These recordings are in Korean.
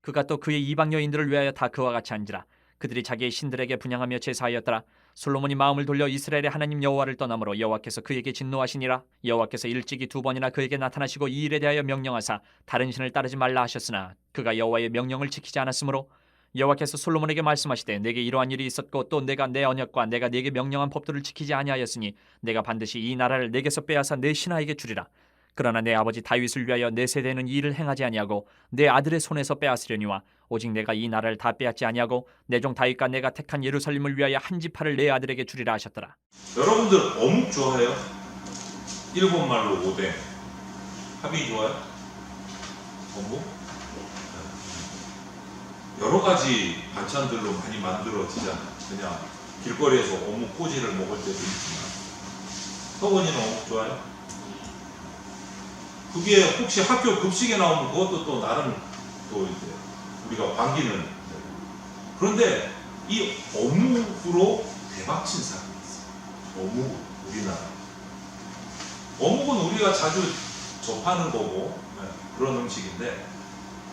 그가 또 그의 이방 여인들을 위하여 다 그와 같이 한지라. 그들이 자기의 신들에게 분향하며 제사하였더라. 솔로몬이 마음을 돌려 이스라엘의 하나님 여호와를 떠나므로 여호와께서 그에게 진노하시니라. 여호와께서 일찍이 2번이나 그에게 나타나시고 이 일에 대하여 명령하사 다른 신을 따르지 말라 하셨으나 그가 여호와의 명령을 지키지 않았으므로 여호와께서 솔로몬에게 말씀하시되 내게 이러한 일이 있었고 또 내가 내 언약과 내가 네게 명령한 법도를 지키지 아니하였으니 내가 반드시 이 나라를 내게서 빼앗아 내 신하에게 주리라. 그러나 내 아버지 다윗을 위하여 내 세대는 이 일을 행하지 아니하고 내 아들의 손에서 빼앗으려니와 오직 내가 이 나라를 다 빼앗지 아니하고 내 종 다윗과 내가 택한 예루살렘을 위하여 한 지파를 내 아들에게 주리라 하셨더라. 여러분들 어묵 좋아해요? 일본 말로 오뎅. 합이 좋아요? 어묵? 여러 가지 반찬들로 많이 만들어지잖아요. 그냥 길거리에서 어묵 꼬지를 먹을 때도 있지만. 서원이는 어묵 좋아해요? 그게 혹시 학교 급식에 나오면 그것도 또 나름 또 이제 우리가 반기는. 그런데 이 어묵으로 대박친 사람이 있어요. 어묵, 우리나라. 어묵은 우리가 자주 접하는 거고 그런 음식인데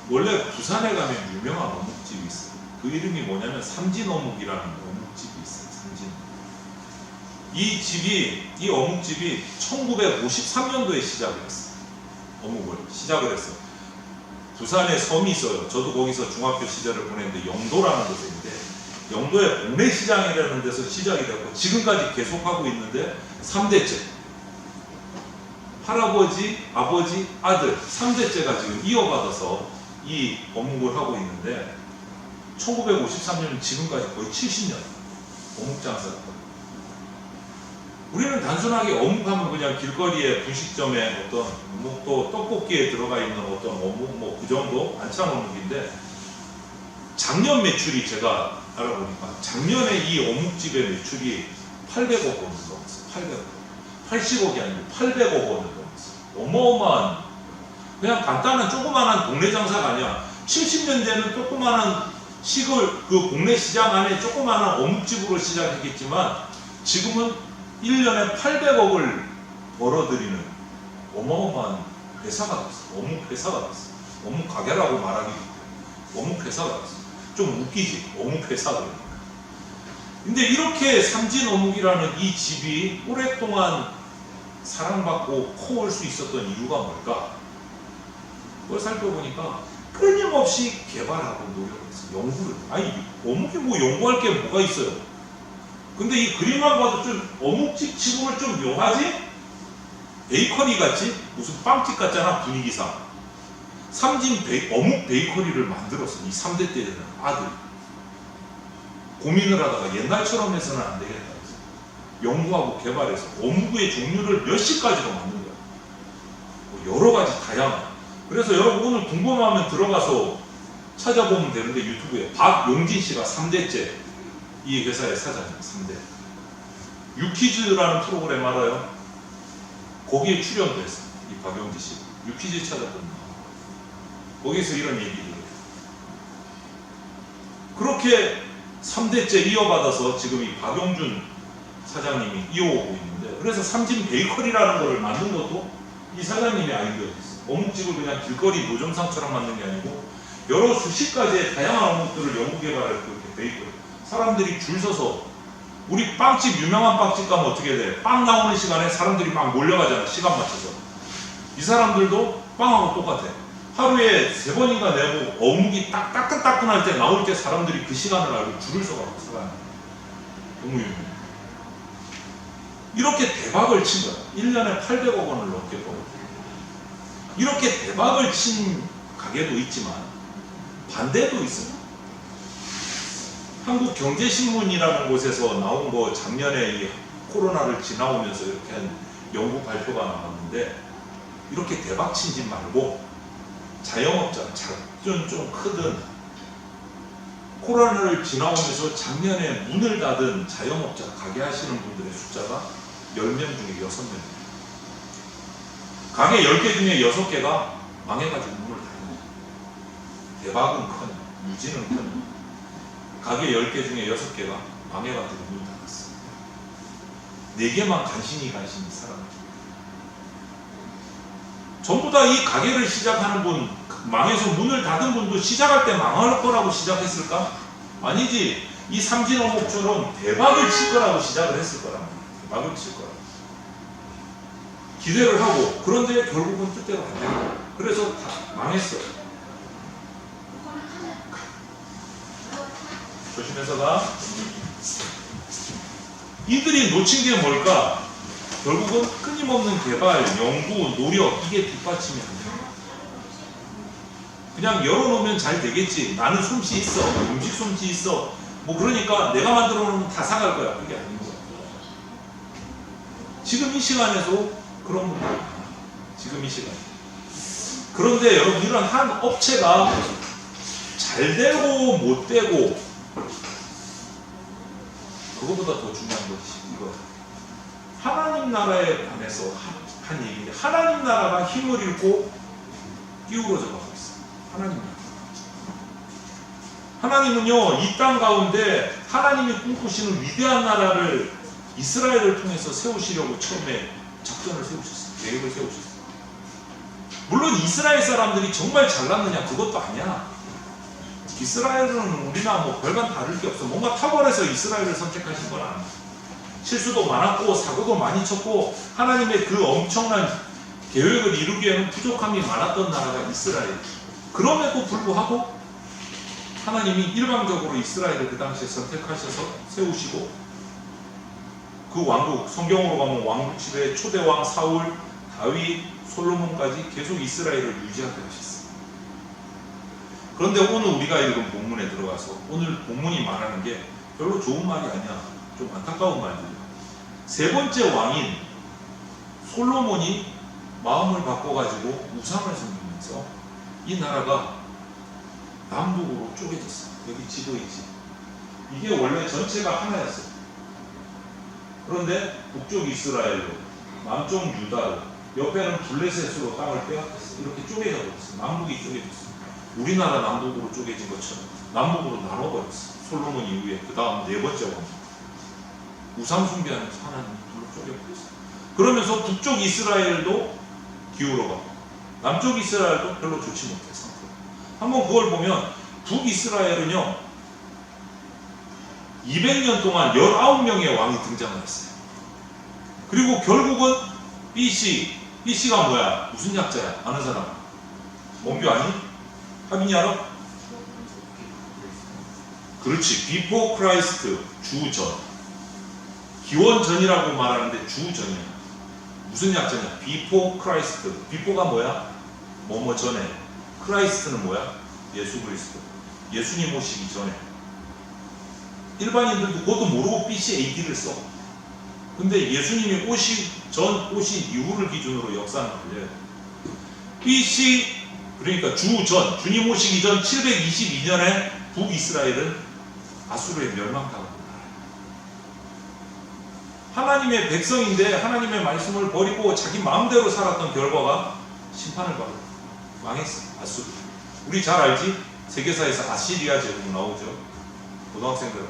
원래 부산에 가면 유명한 어묵집이 있어요. 그 이름이 뭐냐면 삼진어묵이라는 어묵집이 있어요. 삼진. 이 어묵집이 1953년도에 시작을 했어요. 어묵을 시작을 했어요. 부산에 섬이 있어요. 저도 거기서 중학교 시절을 보냈는데 영도라는 곳인데 영도의 동래시장이라는 데서 시작이 됐고 지금까지 계속하고 있는데 3대째 할아버지, 아버지, 아들 3대째가 지금 이어받아서 이 어묵을 하고 있는데 1953년 지금까지 거의 70년 어묵 장사였거든요. 우리는 단순하게 어묵하면 그냥 길거리에 분식점에 어떤 어묵도 떡볶이에 들어가 있는 어떤 어묵 뭐 그 정도 반찬 어묵인데 작년 매출이 제가 알아보니까 작년에 이 어묵집의 매출이 800억 원을 넘었어요. 800억. 80억이 아니고 800억 원을 넘었어요. 어마어마한 그냥 간단한 조그만한 동네 장사가 아니야. 70년대는 조그만한 시골 그 동네 시장 안에 조그만한 어묵집으로 시작했겠지만 지금은 1년에 800억을 벌어들이는 어마어마한 회사가 됐어요. 어묵 회사가 됐어요. 어묵 가게라고 말하기 어묵 회사가 됐어요. 좀 웃기지? 어묵 회사 그러니까. 근데 이렇게 삼진 어묵이라는 이 집이 오랫동안 사랑받고 커올 수 있었던 이유가 뭘까? 그걸 살펴보니까 끊임없이 개발하고 노력했어요. 연구를. 아니 어묵이 뭐 연구할 게 뭐가 있어요? 근데 이 그림만 봐도 좀 어묵집 치고는 좀 묘하지? 베이커리 같지? 무슨 빵집 같잖아 분위기상. 어묵 베이커리를 만들었어. 이 3대 때는 아들. 고민을 하다가 옛날처럼 해서는 안 되겠다 해서 연구하고 개발해서 어묵의 종류를 몇십 가지로 만든 거야. 뭐 여러 가지 다양한. 그래서 여러분 오늘 궁금하면 들어가서 찾아보면 되는데 유튜브에 박용진 씨가 3대째 이 회사의 사장님 3대. 유퀴즈라는 프로그램 알아요? 거기에 출연도 했어요. 이 박용진 씨. 유퀴즈 찾아보면 거기서 이런 얘기를 해요. 그렇게 3대째 이어받아서 지금 이 박용준 사장님이 이어오고 있는데 그래서 삼진 베이커리라는 거를 만든 것도 이 사장님의 아이디어였어요. 어묵집을 그냥 길거리 노점상처럼 만든 게 아니고 여러 수십 가지의 다양한 어묵들을 연구 개발할 그렇게 베이커리. 사람들이 줄 서서 우리 빵집 유명한 빵집 가면 어떻게 돼? 빵 나오는 시간에 사람들이 막 몰려가잖아. 시간 맞춰서. 이 사람들도 빵하고 똑같아. 하루에 3번인가 내고 어묵이 딱 따끈따끈할 때 나올 때 사람들이 그 시간을 알고 줄을 서가지고 사가요. 너무 유명해. 이렇게 대박을 친 거야. 1년에 800억 원을 넘게 벌었고. 이렇게 대박을 친 가게도 있지만 반대도 있어요. 한국경제신문이라는 곳에서 나온 거 작년에 이 코로나를 지나오면서 이렇게 한 연구 발표가 나왔는데 이렇게 대박 친 집 말고 자영업자, 작든 좀 크든 코로나를 지나오면서 작년에 문을 닫은 자영업자, 가게 하시는 분들의 숫자가 10명 중에 6명. 가게 10개 중에 6개가 망해가지고 문을 닫은 거예요. 대박은 커녕, 유지는 커녕. 가게 10개 중에 6개가 망해가지고 문을 닫았어요. 4개만 간신히 살아가지고. 전부 다 이 가게를 시작하는 분, 망해서 문을 닫은 분도 시작할 때 망할 거라고 시작했을까? 아니지. 이 삼진어목처럼 대박을 칠 거라고 시작을 했을 거란 말이야. 대박을 칠 거라고. 기대를 하고, 그런데 결국은 뜻대로 안 되고, 그래서 다 망했어요. 조심해서 가. 이들이 놓친 게 뭘까? 결국은 끊임없는 개발, 연구, 노력, 이게 뒷받침이 안 돼요. 그냥 열어놓으면 잘 되겠지. 나는 솜씨 있어. 음식 솜씨 있어. 뭐 그러니까 내가 만들어 놓으면 다 사갈 거야. 그게 아닌 거야. 지금 이 시간에도 그런 분들 많아. 지금 이 시간에. 그런데 여러분, 이런 한 업체가 잘 되고 못 되고, 그거보다 더 중요한 것이 이거. 하나님 나라에 관해서 한 얘기인데, 하나님 나라가 힘을 잃고 기울어져 가고 있어요. 하나님 나라. 하나님은요, 이 땅 가운데 하나님이 꿈꾸시는 위대한 나라를 이스라엘을 통해서 세우시려고 처음에 작전을 세우셨어요. 계획을 세우셨어요. 물론 이스라엘 사람들이 정말 잘났느냐, 그것도 아니야. 이스라엘은 우리나 뭐 별반 다를 게 없어. 뭔가 탁월해서 이스라엘을 선택하신 건 아니야. 실수도 많았고 사고도 많이 쳤고 하나님의 그 엄청난 계획을 이루기에는 부족함이 많았던 나라가 이스라엘. 그럼에도 불구하고 하나님이 일방적으로 이스라엘을 그 당시에 선택하셔서 세우시고, 그 왕국, 성경으로 가면 왕국 시대의 초대왕 사울, 다윗, 솔로몬까지 계속 이스라엘을 유지하게 하셨어요. 그런데 오늘 우리가 읽은 본문에 들어가서 오늘 본문이 말하는 게 별로 좋은 말이 아니야. 좀 안타까운 말들이야. 세 번째 왕인 솔로몬이 마음을 바꿔가지고 우상을 섬기면서 이 나라가 남북으로 쪼개졌어. 여기 지도 있지. 이게 원래 전체가 하나였어. 그런데 북쪽 이스라엘로, 남쪽 유다로, 옆에는 블레셋으로 땅을 빼앗겼어. 이렇게 쪼개져 버렸어. 남북이 쪼개졌어. 우리나라 남북으로 쪼개진 것처럼 남북으로 나눠버렸어. 솔로몬 이후에 그 다음 네 번째 왕. 우상 숭배하면서 하나님 둘로 쪼개버렸어. 그러면서 북쪽 이스라엘도 기울어가고 남쪽 이스라엘도 별로 좋지 못했어. 한번 그걸 보면 북이스라엘은요 200년 동안 19명의 왕이 등장을 했어요. 그리고 결국은 BC가 뭐야? 무슨 약자야? 아는 사람? 원교 아니? 하빈이 알아? 그렇지. Before Christ, 주전. 기원전이라고 말하는데 주전이야. 무슨 약자냐? Before Christ. Before가 뭐야? 뭐뭐 전에. 크라이스트는 뭐야? 예수 그리스도. 예수님 오시기 전에. 일반인들도 그것도 모르고 BC AD를 써. 근데 예수님이 오시 전, 오신 이후를 기준으로 역사는 걸려요. BC, 그러니까 주전, 주님 오시기 전 722년에 북이스라엘은 아수르에 멸망당합니다. 하나님의 백성인데 하나님의 말씀을 버리고 자기 마음대로 살았던 결과가 심판을 받고 망했어. 아수르. 우리 잘 알지? 세계사에서 아시리아 제국 나오죠. 고등학생들.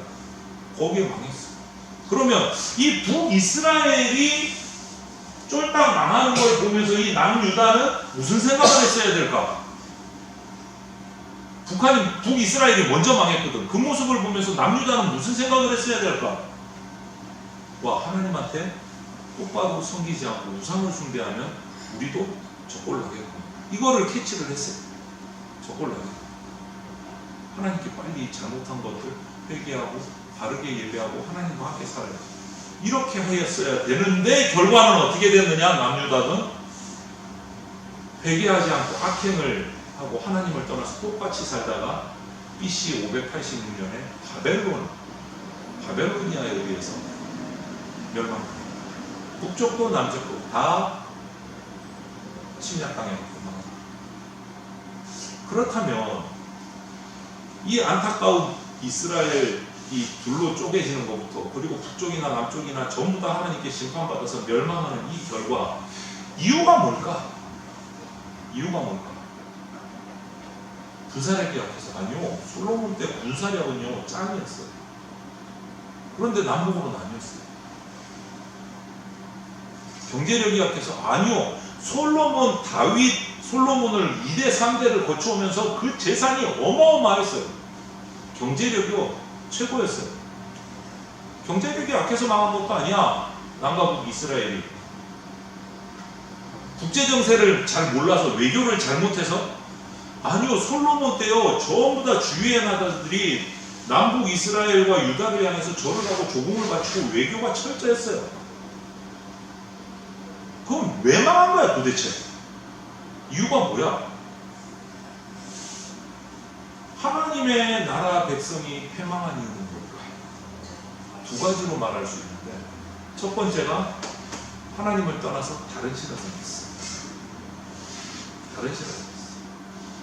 거기에 망했어. 그러면 이 북이스라엘이 쫄딱 망하는 걸 보면서 이 남유다는 무슨 생각을 했어야 될까? 북이스라엘이 먼저 망했거든. 그 모습을 보면서 남유다는 무슨 생각을 했어야 될까? 와, 하나님한테 똑바로 섬기지 않고 우상을 숭배하면 우리도 저꼴 나겠구나. 이거를 캐치를 했어요. 저꼴 나겠구나. 하나님께 빨리 잘못한 것들 회개하고 바르게 예배하고 하나님과 함께 살아야 돼. 이렇게 하였어야 되는데 결과는 어떻게 됐느냐? 남유다는 회개하지 않고 악행을 하고 하나님을 떠나서 똑같이 살다가 BC 586년에 바벨로니아에 의해서 멸망합니다. 북쪽도 남쪽도 다 침략당했고. 그렇다면 이 안타까운 이스라엘 이 둘로 쪼개지는 것부터, 그리고 북쪽이나 남쪽이나 전부 다 하나님께 심판받아서 멸망하는 이 결과, 이유가 뭘까? 군사력이 약해서? 아니요. 솔로몬 때 군사력은요 짱이었어요. 그런데 남북으로 나뉘었어요. 경제력이 약해서? 아니요. 솔로몬, 다윗, 솔로몬을 2대 3대를 거쳐오면서 그 재산이 어마어마했어요. 경제력이 최고였어요. 경제력이 약해서 망한 것도 아니야. 남과 북 이스라엘이 국제정세를 잘 몰라서 외교를 잘못해서? 아니요. 솔로몬 때요 전부 다 주위의 나라들이 남북 이스라엘과 유다를 향해서 절을 하고 조공을 바치고 외교가 철저했어요. 그럼 왜 망한 거야 도대체? 이유가 뭐야? 하나님의 나라 백성이 패망한 이유는 뭘까? 두 가지로 말할 수 있는데, 첫 번째가 하나님을 떠나서 다른 신을 섬겼어. 다른 신을 섬겼어.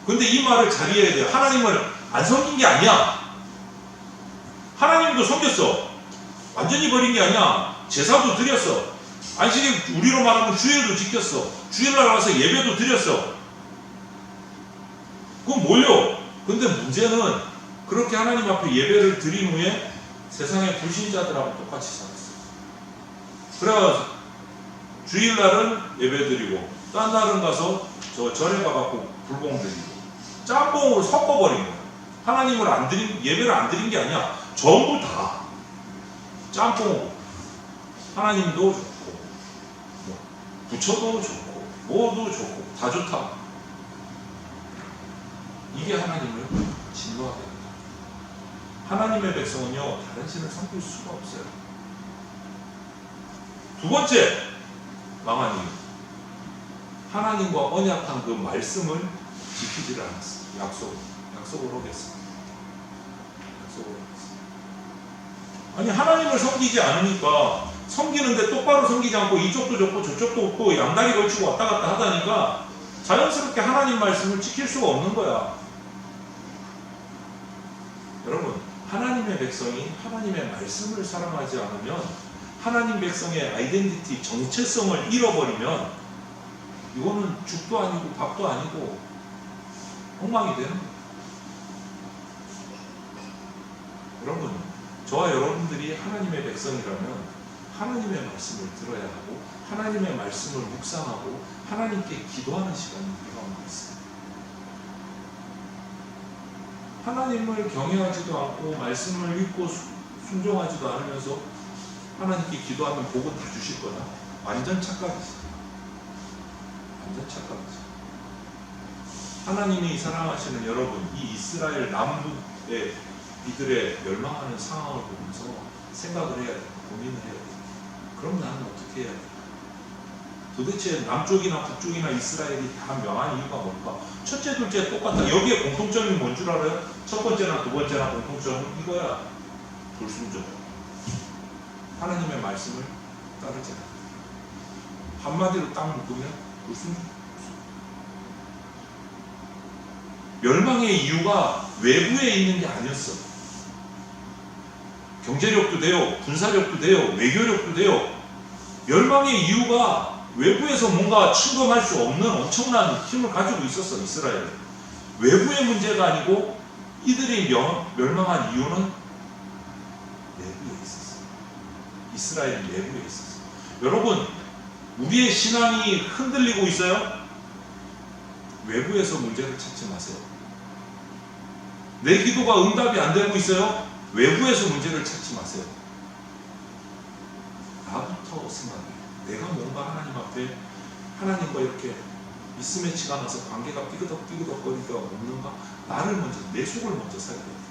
근데 이 말을 잘 이해해야 돼요. 하나님을 안 섬긴 게 아니야. 하나님도 섬겼어. 완전히 버린 게 아니야. 제사도 드렸어. 안식일 우리로 말하면 주일도 지켰어. 주일날 와서 예배도 드렸어. 그건 뭘요? 근데 문제는 그렇게 하나님 앞에 예배를 드린 후에 세상의 불신자들하고 똑같이 살았어. 그래서 주일날은 예배 드리고 딴 날은 가서 저 절에 가갖고 불공 드리고 짬뽕으로 섞어버린 거야. 하나님을 안 드린, 예배를 안 드린 게 아니야. 전부 다 짬뽕으로. 하나님도 좋고 부처도 좋고 뭐도 좋고 다 좋다. 이게 하나님을 진노하게 된다. 하나님의 백성은요 다른 신을 섬길 수가 없어요. 두 번째 망한 이유, 하나님과 언약한 그 말씀을 지키지를 않았어. 약속을 어겼어. 아니 하나님을 섬기지 않으니까, 섬기는데 똑바로 섬기지 않고 이쪽도 좋고 저쪽도 없고 양다리 걸치고 왔다 갔다 하다니까 자연스럽게 하나님 말씀을 지킬 수가 없는 거야. 여러분, 하나님의 백성이 하나님의 말씀을 사랑하지 않으면, 하나님 백성의 아이덴티티, 정체성을 잃어버리면 이거는 죽도 아니고 밥도 아니고 엉망이 되는 거예요. 여러분, 저와 여러분들이 하나님의 백성이라면 하나님의 말씀을 들어야 하고 하나님의 말씀을 묵상하고 하나님께 기도하는 시간이 우리가 오고 있어요. 하나님을 경외하지도 않고 말씀을 읽고 순종하지도 않으면서 하나님께 기도하면 복은 다 주실 거다. 완전 착각이지. 완전 착각이지. 하나님이 사랑하시는 여러분, 이 이스라엘 남북의 이들의 멸망하는 상황을 보면서 생각을 해야 돼. 고민을 해야 돼. 그럼 나는 어떻게 해야 돼? 도대체 남쪽이나 북쪽이나 이스라엘이 다 명한 이유가 뭘까? 첫째, 둘째 똑같아. 여기에 공통점이 뭔 줄 알아요? 첫 번째나 두 번째나 공통점은 이거야. 불순종. 하나님의 말씀을 따르지 않아. 한마디로 딱 묶으면 불순종. 멸망의 이유가 외부에 있는 게 아니었어. 경제력도 돼요, 군사력도 돼요, 외교력도 돼요. 멸망의 이유가 외부에서 뭔가 침범할 수 없는 엄청난 힘을 가지고 있었어, 이스라엘. 외부의 문제가 아니고 이들이 멸망한 이유는 내부에 있었어. 이스라엘 내부에 있었어. 여러분, 우리의 신앙이 흔들리고 있어요? 외부에서 문제를 찾지 마세요. 내 기도가 응답이 안 되고 있어요? 외부에서 문제를 찾지 마세요. 나부터 생각해. 내가 뭔가 하나님 앞에 하나님과 이렇게 미스매치가 나서 관계가 삐그덕거리가 없는가? 나를 먼저, 내 속을 먼저 살펴야 돼.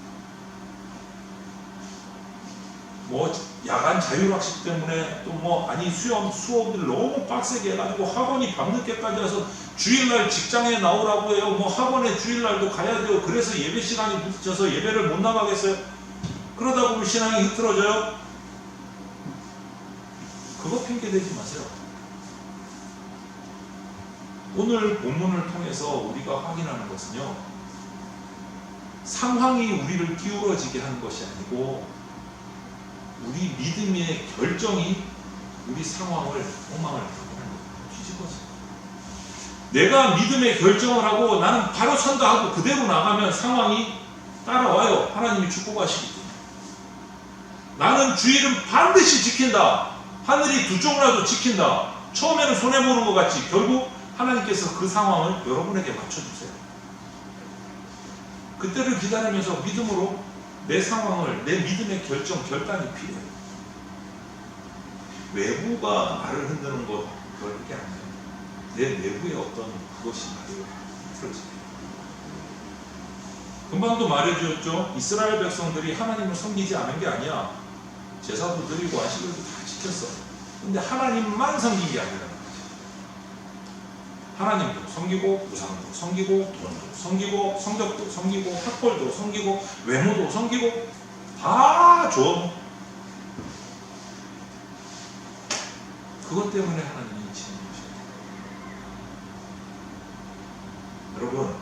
뭐 야간 자율학습 때문에 또 뭐 아니 수업을 너무 빡세게 해가지고 학원이 밤늦게까지 와서 주일날 직장에 나오라고 해요. 뭐 학원에 주일날도 가야 돼요. 그래서 예배 시간이 늦어서 예배를 못 나가겠어요. 그러다 보면 신앙이 흐트러져요. 그거 핑계 대지 마세요. 오늘 본문을 통해서 우리가 확인하는 것은요, 상황이 우리를 기울어지게 하는 것이 아니고 우리 믿음의 결정이 우리 상황을 엉망을 뒤집어서, 내가 믿음의 결정을 하고 나는 바로 선다 하고 그대로 나가면 상황이 따라와요. 하나님이 축복하시기 때문에. 나는 주일은 반드시 지킨다. 하늘이 두 쪽이라도 지킨다. 처음에는 손해보는 것 같지 결국 하나님께서 그 상황을 여러분에게 맞춰주세요. 그때를 기다리면서 믿음으로 내 상황을, 내 믿음의 결단이 필요해요. 외부가 나를 흔드는 것 그게 아니에요. 내 내부의 어떤 그것이 나를 틀어집니다. 금방도 말해주었죠. 이스라엘 백성들이 하나님을 섬기지 않은 게 아니야. 제사도 드리고 안식일도 다 지켰어. 근데 하나님만 섬긴 게 아니라는 거지. 하나님도 섬기고 우상도 섬기고 돈도 섬기고 성적도 섬기고 학벌도 섬기고 외모도 섬기고 다 줘. 그것 때문에 하나님이 치는 것이에요. 여러분,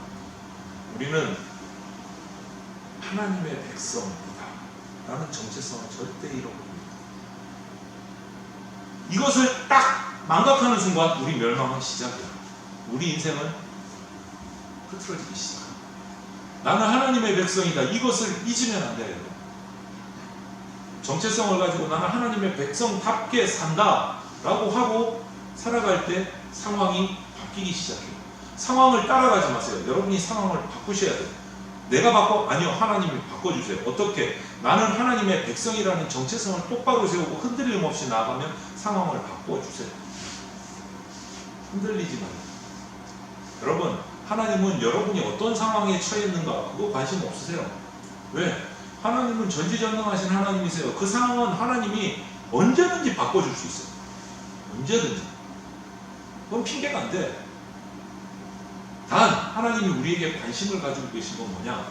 우리는 하나님의 백성이다 라는 정체성을 절대 잃어버립니다. 이것을 딱 망각하는 순간 우리 멸망은 시작이야. 우리 인생은 흐트러지기 시작합니다. 나는 하나님의 백성이다. 이것을 잊으면 안 돼요. 정체성을 가지고 나는 하나님의 백성답게 산다 라고 하고 살아갈 때 상황이 바뀌기 시작해요. 상황을 따라가지 마세요. 여러분이 상황을 바꾸셔야 돼요. 내가 바꿔? 아니요. 하나님이 바꿔주세요. 어떻게? 나는 하나님의 백성이라는 정체성을 똑바로 세우고 흔들림 없이 나아가면 상황을 바꿔주세요. 흔들리지 말아요. 여러분, 하나님은 여러분이 어떤 상황에 처해 있는가 그거 관심 없으세요. 왜? 하나님은 전지전능하신 하나님이세요. 그 상황은 하나님이 언제든지 바꿔줄 수 있어요. 언제든지. 그건 핑계가 안 돼. 단 하나님이 우리에게 관심을 가지고 계신 건 뭐냐?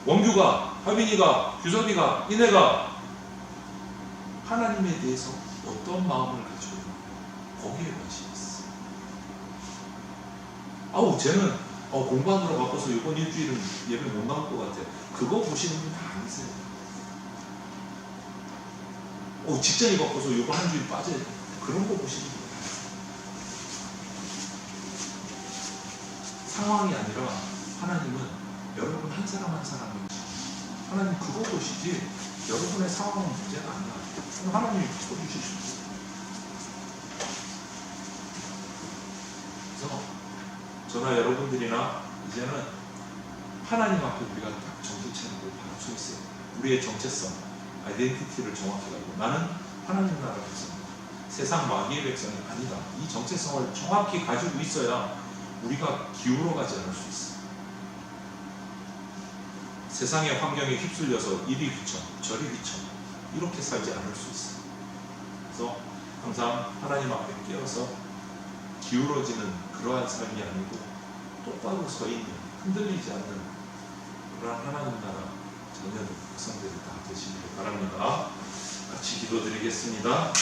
원규가, 하빈이가, 규섭이가, 이내가 하나님에 대해서 어떤 마음을 가지고 있나? 거기에 관심이 있어. 아우 쟤는 공부하느라 바빠서 이번 일주일은 예배 못 나올 것 같아. 그거 보시는 분 아니세요. 직장이 바빠서 이번 한 주일 빠져야 돼. 그런 거 보시는 분. 상황이 아니라 하나님은 여러분 한 사람 한 사람이 하나님 그거 보시지 여러분의 상황은 문제가 아니야. 그럼 하나님이 바꿔주실 수 있어요. 그래서 저나 여러분들이나 이제는 하나님 앞에 우리가 딱 정신 차리고 바로 서 있어요. 우리의 정체성, 아이덴티티를 정확히 가지고 나는 하나님 나라 백성이다. 세상 마귀의 백성이 아니다. 이 정체성을 정확히 가지고 있어야 우리가 기울어 가지 않을 수 있어. 세상의 환경에 휩쓸려서 이리 휘청 저리 휘청 이렇게 살지 않을 수 있어. 그래서 항상 하나님 앞에 깨어서 기울어지는 그러한 삶이 아니고 똑바로 서 있는 흔들리지 않는 그러한 하나님 나라 자녀들 백성들이 다 되시기를 바랍니다. 같이 기도드리겠습니다.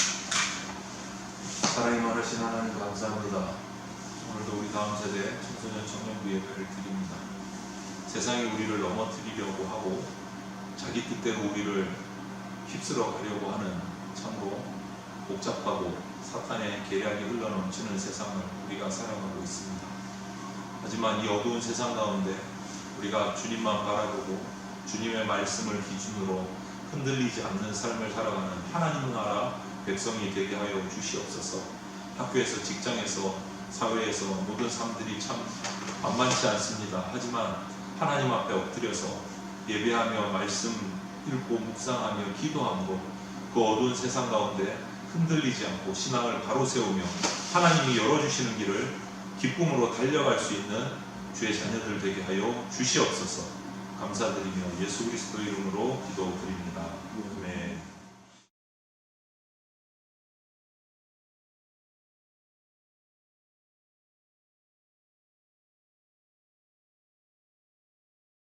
사랑이 많으신 하나님 감사합니다. 오늘도 우리 다음 세대 청소년 청년부 예배를 드립니다. 세상이 우리를 넘어뜨리려고 하고 자기 뜻대로 우리를 휩쓸어 가려고 하는 참으로 복잡하고 사탄의 계략이 흘러넘치는 세상을 우리가 살아가고 있습니다. 하지만 이 어두운 세상 가운데 우리가 주님만 바라보고 주님의 말씀을 기준으로 흔들리지 않는 삶을 살아가는 하나님 나라 백성이 되게 하여 주시옵소서. 학교에서 직장에서 사회에서 모든 삶들이 참 만만치 않습니다. 하지만 하나님 앞에 엎드려서 예배하며 말씀 읽고 묵상하며 기도함으로 그 어두운 세상 가운데 흔들리지 않고 신앙을 바로 세우며 하나님이 열어주시는 길을 기쁨으로 달려갈 수 있는 주의 자녀들 되게 하여 주시옵소서. 감사드리며 예수 그리스도 이름으로 기도드립니다. 아멘.